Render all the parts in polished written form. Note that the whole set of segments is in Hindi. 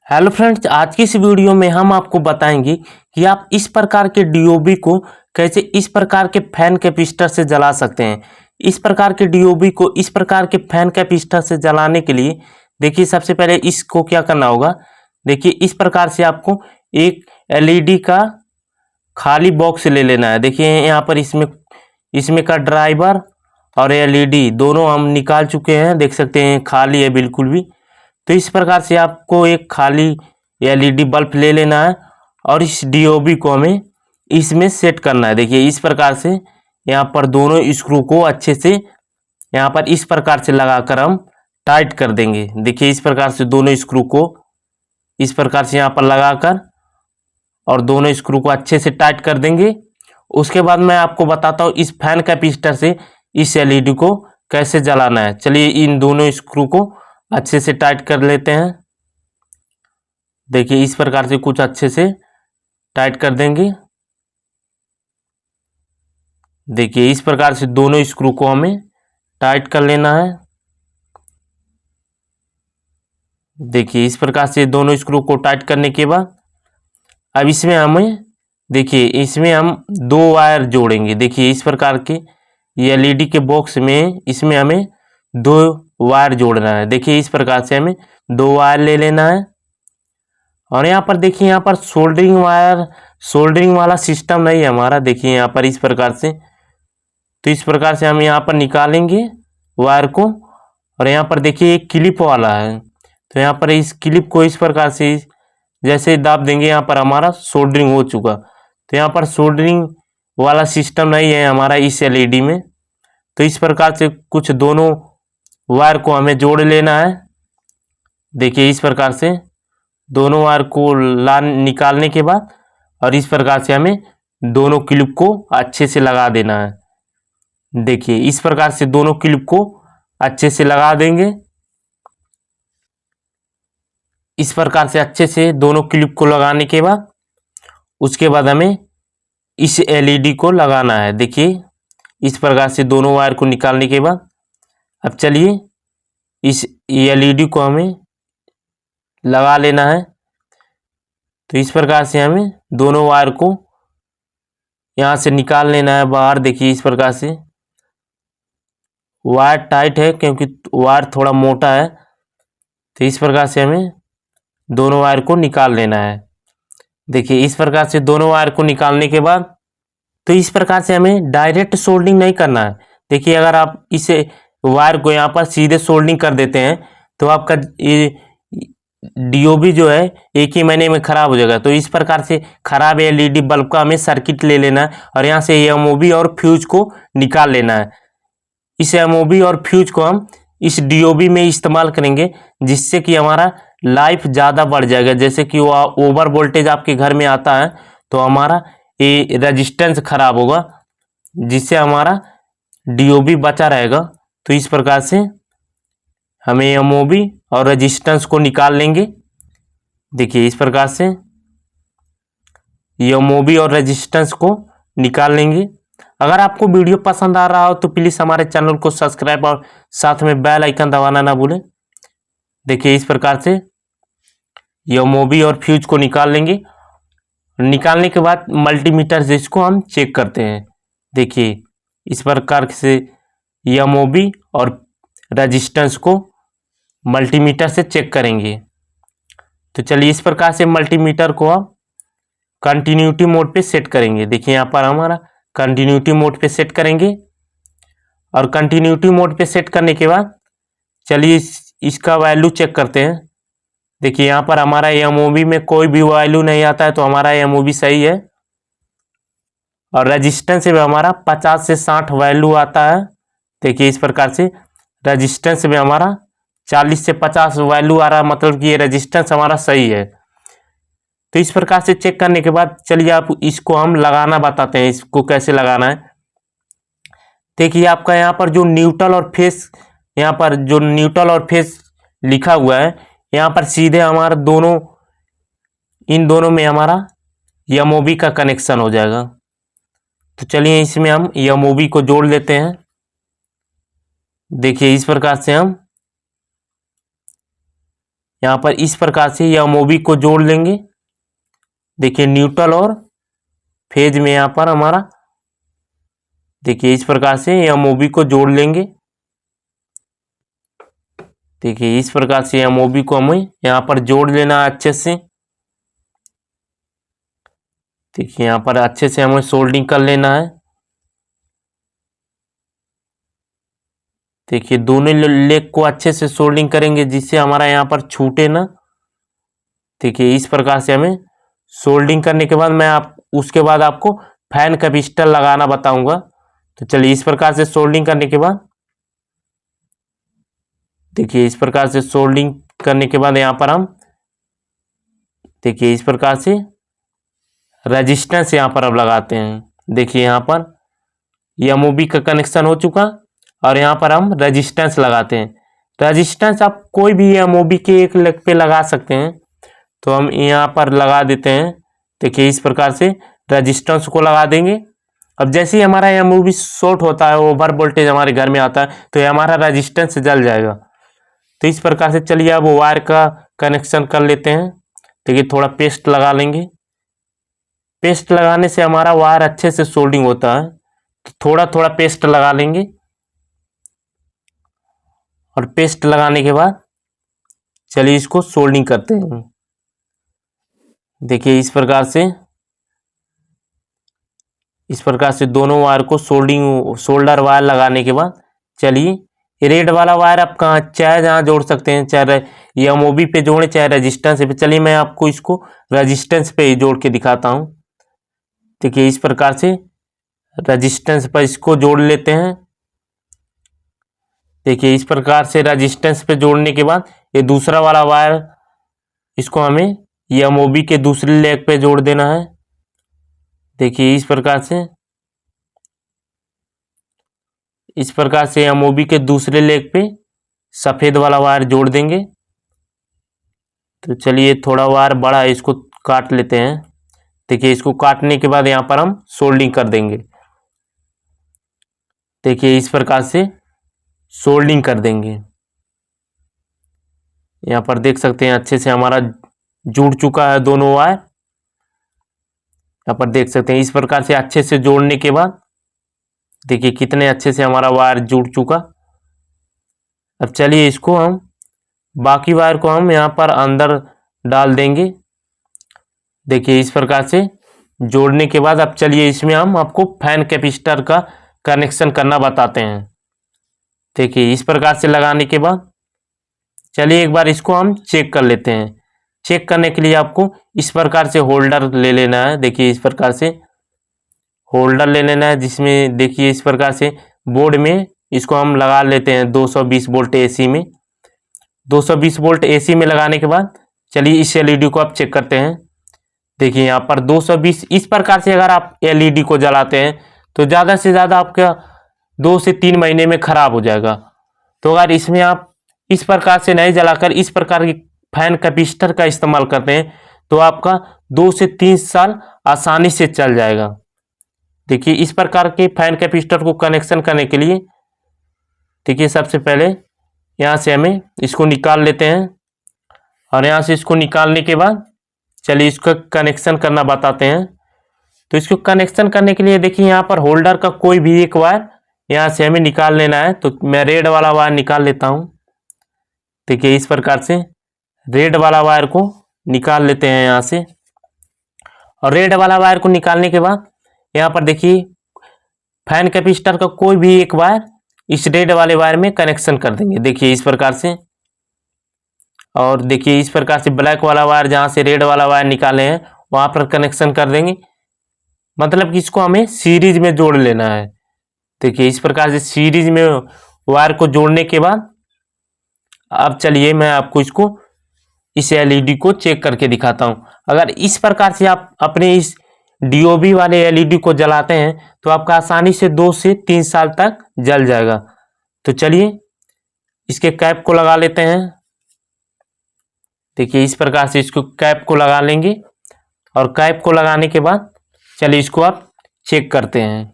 हेलो फ्रेंड्स, आज की इस वीडियो में हम आपको बताएंगे कि आप इस प्रकार के डीओबी को कैसे इस प्रकार के फैन कैपेसिटर से जला सकते हैं। इस प्रकार के डीओबी को इस प्रकार के फैन कैपेसिटर से जलाने के लिए देखिए, सबसे पहले इसको क्या करना होगा। देखिए, इस प्रकार से आपको एक एलईडी का खाली बॉक्स ले लेना है। देखिए यहाँ पर इसमें इसमें का ड्राइवर और एलईडी दोनों हम निकाल चुके हैं, देख सकते हैं खाली है बिल्कुल भी। तो इस प्रकार से आपको एक खाली एलईडी बल्ब ले लेना है और इस डीओबी को हमें इसमें सेट करना है। देखिए इस प्रकार से यहाँ पर दोनों स्क्रू को अच्छे से यहाँ पर इस प्रकार से लगाकर हम टाइट कर देंगे। देखिए इस प्रकार से दोनों स्क्रू को इस प्रकार से यहाँ पर लगाकर और दोनों स्क्रू को अच्छे से टाइट कर देंगे। उसके बाद मैं आपको बताता हूँ इस फैन कैपेसिटर से इस एलईडी को कैसे जलाना है। चलिए इन दोनों स्क्रू को अच्छे से टाइट कर लेते हैं। देखिए इस प्रकार से कुछ अच्छे से टाइट कर देंगे। देखिए इस प्रकार से दोनों स्क्रू को हमें टाइट कर लेना है। देखिए इस प्रकार से दोनों स्क्रू को टाइट करने के बाद अब इसमें हमें देखिए इसमें हम दो वायर जोड़ेंगे। देखिए इस प्रकार के एलईडी के बॉक्स में इसमें हमें दो वायर जोड़ना है। देखिए इस प्रकार से हमें दो वायर ले लेना है और यहाँ पर देखिए यहाँ पर सोल्डरिंग वाला सिस्टम नहीं है हमारा। देखिए यहाँ पर इस प्रकार से, तो इस प्रकार से हम यहाँ पर निकालेंगे वायर को और यहाँ पर देखिए एक क्लिप वाला है, तो यहाँ पर इस क्लिप को इस प्रकार से जैसे दाब देंगे यहाँ पर हमारा सोल्डरिंग हो चुका। तो यहाँ पर सोल्डरिंग वाला सिस्टम नहीं है हमारा इस एलईडी में। तो इस प्रकार से कुछ दोनों वायर को हमें जोड़ लेना है। देखिए इस प्रकार से दोनों वायर को निकालने के बाद और इस प्रकार से हमें दोनों क्लिप को अच्छे से लगा देना है। देखिए इस प्रकार से दोनों क्लिप को अच्छे से लगा देंगे। इस प्रकार से अच्छे से दोनों क्लिप को लगाने के बाद उसके बाद हमें इस एलईडी को लगाना है। देखिए इस प्रकार से दोनों वायर को निकालने के बाद अब चलिए इस एलईडी को हमें लगा लेना है। तो इस प्रकार से हमें दोनों वायर को यहाँ से निकाल लेना है बाहर। देखिए इस प्रकार से वायर टाइट है क्योंकि वायर थोड़ा मोटा है, तो इस प्रकार से हमें दोनों वायर को निकाल लेना है। देखिए इस प्रकार से दोनों वायर को निकालने के बाद तो इस प्रकार से हमें डायरेक्ट सोल्डिंग नहीं करना है। देखिए अगर आप इसे वायर को यहाँ पर सीधे सोल्डिंग कर देते हैं तो आपका ये डीओबी जो है एक ही महीने में खराब हो जाएगा। तो इस प्रकार से खराब एलईडी बल्ब का हमें सर्किट ले लेना है और यहाँ से एमओबी और फ्यूज को निकाल लेना है। इस एमओबी और फ्यूज को हम इस डीओबी में इस्तेमाल करेंगे जिससे कि हमारा लाइफ ज़्यादा बढ़ जाएगा। जैसे कि वो ओवर वोल्टेज आपके घर में आता है तो हमारा ये रेजिस्टेंस खराब होगा जिससे हमारा डीओबी बचा रहेगा। तो इस प्रकार से हमें एमओबी और रेजिस्टेंस को निकाल लेंगे। देखिए इस प्रकार से एमओबी और रेजिस्टेंस को निकाल लेंगे। अगर आपको वीडियो पसंद आ रहा हो तो प्लीज़ हमारे चैनल को सब्सक्राइब और साथ में बेल आइकन दबाना ना भूलें। देखिए इस प्रकार से एमओबी और फ्यूज को निकाल लेंगे। निकालने के बाद मल्टीमीटर से इसको हम चेक करते हैं। देखिए इस प्रकार से एमओबी और रेजिस्टेंस को मल्टीमीटर से चेक करेंगे। तो चलिए इस प्रकार से मल्टीमीटर को आप कंटिन्यूटी मोड पे सेट करेंगे। देखिए यहाँ पर हमारा कंटिन्यूटी मोड पे सेट करेंगे और कंटिन्यूटी मोड पे सेट करने के बाद चलिए इसका वैल्यू चेक करते हैं। देखिए यहाँ पर हमारा एमओबी में कोई भी वैल्यू नहीं आता है तो हमारा एमओबी सही है और रेजिस्टेंस में हमारा 50 से 60 वैल्यू आता है। देखिए इस प्रकार से रेजिस्टेंस में हमारा 40 से 50 वैल्यू आ रहा है, मतलब कि ये रेजिस्टेंस हमारा सही है। तो इस प्रकार से चेक करने के बाद चलिए आप इसको हम लगाना बताते हैं, इसको कैसे लगाना है। देखिए आपका यहाँ पर जो न्यूट्रल और फेस, यहाँ पर जो न्यूट्रल और फेस लिखा हुआ है यहाँ पर सीधे हमारा दोनों इन दोनों में हमारा एमओबी का कनेक्शन हो जाएगा। तो चलिए इसमें हम एमओबी को जोड़ लेते हैं। देखिए इस प्रकार से हम यहाँ पर इस प्रकार से एमओबी को जोड़ लेंगे। देखिए न्यूट्रल और फेज में यहाँ पर हमारा देखिए इस प्रकार से एमओबी को जोड़ लेंगे। देखिए इस प्रकार से एमओबी को हमें यहाँ पर जोड़ लेना है अच्छे से। देखिए यहाँ पर अच्छे से हमें सोल्डिंग कर लेना है। देखिए दोनों लेग को अच्छे से सोल्डिंग करेंगे जिससे हमारा यहाँ पर छूटे ना। देखिए इस प्रकार से हमें सोल्डिंग करने के बाद उसके बाद आपको फैन कैपेसिटर लगाना बताऊंगा। तो चलिए इस प्रकार से सोल्डिंग करने के बाद देखिए इस प्रकार से सोल्डिंग करने के बाद यहाँ पर हम देखिए इस प्रकार से रेजिस्टेंस यहाँ पर अब लगाते हैं। देखिए यहाँ पर एमओबी का कनेक्शन हो चुका और यहाँ पर हम रेजिस्टेंस लगाते हैं। रेजिस्टेंस आप कोई भी एमओबी के एक लेग पे लगा सकते हैं, तो हम यहाँ पर लगा देते हैं। देखिए इस प्रकार से रेजिस्टेंस को लगा देंगे। अब जैसे ही हमारा एमओबी शॉर्ट होता है, ओवर वोल्टेज हमारे घर में आता है, तो ये हमारा रेजिस्टेंस जल जाएगा। तो इस प्रकार से चलिए अब वायर का कनेक्शन कर लेते हैं। देखिए थोड़ा पेस्ट लगा लेंगे। पेस्ट लगाने से हमारा वायर अच्छे से सोल्डिंग होता है, तो थोड़ा थोड़ा पेस्ट लगा लेंगे। और पेस्ट लगाने के बाद चलिए इसको सोल्डिंग करते हैं। देखिए इस प्रकार से दोनों वायर को सोल्डर वायर लगाने के बाद चलिए रेड वाला वायर आप कहाँ चाहे जहाँ जोड़ सकते हैं, चाहे एमओबी पे जोड़े चाहे रेजिस्टेंस पे। चलिए मैं आपको इसको रेजिस्टेंस पे ही जोड़ के दिखाता हूँ। देखिए इस प्रकार से रेजिस्टेंस पर इसको जोड़ लेते हैं। देखिए इस प्रकार से रेजिस्टेंस पे जोड़ने के बाद ये दूसरा वाला वायर इसको हमें एमओबी के दूसरे लेग पे जोड़ देना है। देखिए इस प्रकार से एमओबी के दूसरे लेग पे सफेद वाला वायर जोड़ देंगे। तो चलिए थोड़ा वायर बड़ा है, इसको काट लेते हैं। देखिए इसको काटने के बाद यहाँ पर हम सोल्डिंग कर देंगे। देखिए इस प्रकार से सोल्डिंग कर देंगे। यहाँ पर देख सकते हैं अच्छे से हमारा जुड़ चुका है दोनों वायर। यहाँ पर देख सकते हैं इस प्रकार से अच्छे से जोड़ने के बाद देखिए कितने अच्छे से हमारा वायर जुड़ चुका। अब चलिए इसको हम बाकी वायर को हम यहाँ पर अंदर डाल देंगे। देखिए इस प्रकार से जोड़ने के बाद अब चलिए इसमें हम आपको फैन कैपेसिटर का कनेक्शन करना बताते हैं। देखिए इस प्रकार से लगाने के बाद चलिए एक बार इसको हम चेक कर लेते हैं। चेक करने के लिए आपको इस प्रकार से होल्डर ले लेना है। देखिए इस प्रकार से होल्डर ले लेना है, जिसमें देखिए इस प्रकार से बोर्ड में इसको हम लगा लेते हैं 220 वोल्ट एसी में। 220 वोल्ट एसी में लगाने के बाद चलिए इस एलईडी को आप चेक करते हैं। देखिए यहाँ पर 220 इस प्रकार से अगर आप एलईडी को जलाते हैं तो ज़्यादा से ज़्यादा आपका 2 से 3 महीने में खराब हो जाएगा। तो अगर इसमें आप इस प्रकार से नहीं जलाकर इस प्रकार की फैन कैपेसिटर का इस्तेमाल करते हैं तो आपका 2 से 3 साल आसानी से चल जाएगा। देखिए इस प्रकार के फैन कैपेसिटर को कनेक्शन करने के लिए देखिए सबसे पहले यहाँ से हमें इसको निकाल लेते हैं। और यहाँ से इसको निकालने के बाद चलिए इसको कनेक्शन करना बताते हैं। तो इसको कनेक्शन करने के लिए देखिए यहाँ पर होल्डर का कोई भी एक वायर यहाँ से हमें निकाल लेना है। तो मैं रेड वाला वायर निकाल लेता हूँ। देखिए इस प्रकार से रेड वाला वायर को निकाल लेते हैं यहाँ से। और रेड वाला वायर को निकालने के बाद यहाँ पर देखिए फैन कैपेसिटर का कोई भी एक वायर इस रेड वाले वायर में कनेक्शन कर देंगे। देखिए इस प्रकार से। और देखिए इस प्रकार से ब्लैक वाला वायर जहाँ से रेड वाला वायर निकाले हैं वहाँ पर कनेक्शन कर देंगे। मतलब कि इसको हमें सीरीज में जोड़ लेना है। देखिए इस प्रकार से सीरीज में वायर को जोड़ने के बाद अब चलिए मैं आपको इसको इस एलईडी को चेक करके दिखाता हूं। अगर इस प्रकार से आप अपने इस डीओबी वाले एलईडी को जलाते हैं तो आपका आसानी से 2 से 3 साल तक जल जाएगा। तो चलिए इसके कैप को लगा लेते हैं। देखिए इस प्रकार से इसको कैप को लगा लेंगे। और कैप को लगाने के बाद चलिए इसको आप चेक करते हैं।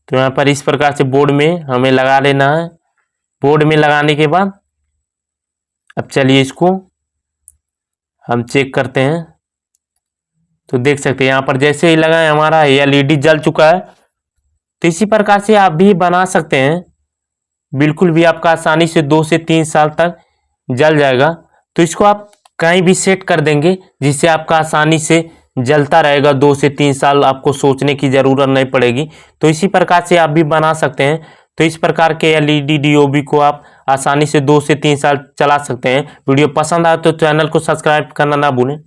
तो यहाँ पर इस प्रकार से बोर्ड में हमें लगा लेना है। बोर्ड में लगाने के बाद अब चलिए इसको हम चेक करते हैं। तो देख सकते हैं यहाँ पर जैसे ही लगाए हमारा एलईडी जल चुका है। तो इसी प्रकार से आप भी बना सकते हैं, बिल्कुल भी आपका आसानी से 2 से 3 साल तक जल जाएगा। तो इसको आप कहीं भी सेट कर देंगे जिससे आपका आसानी से जलता रहेगा, 2 से 3 साल आपको सोचने की ज़रूरत नहीं पड़ेगी। तो इसी प्रकार से आप भी बना सकते हैं। तो इस प्रकार के एलईडी डीओबी को आप आसानी से 2 से 3 साल चला सकते हैं। वीडियो पसंद आए तो चैनल को सब्सक्राइब करना ना भूलें।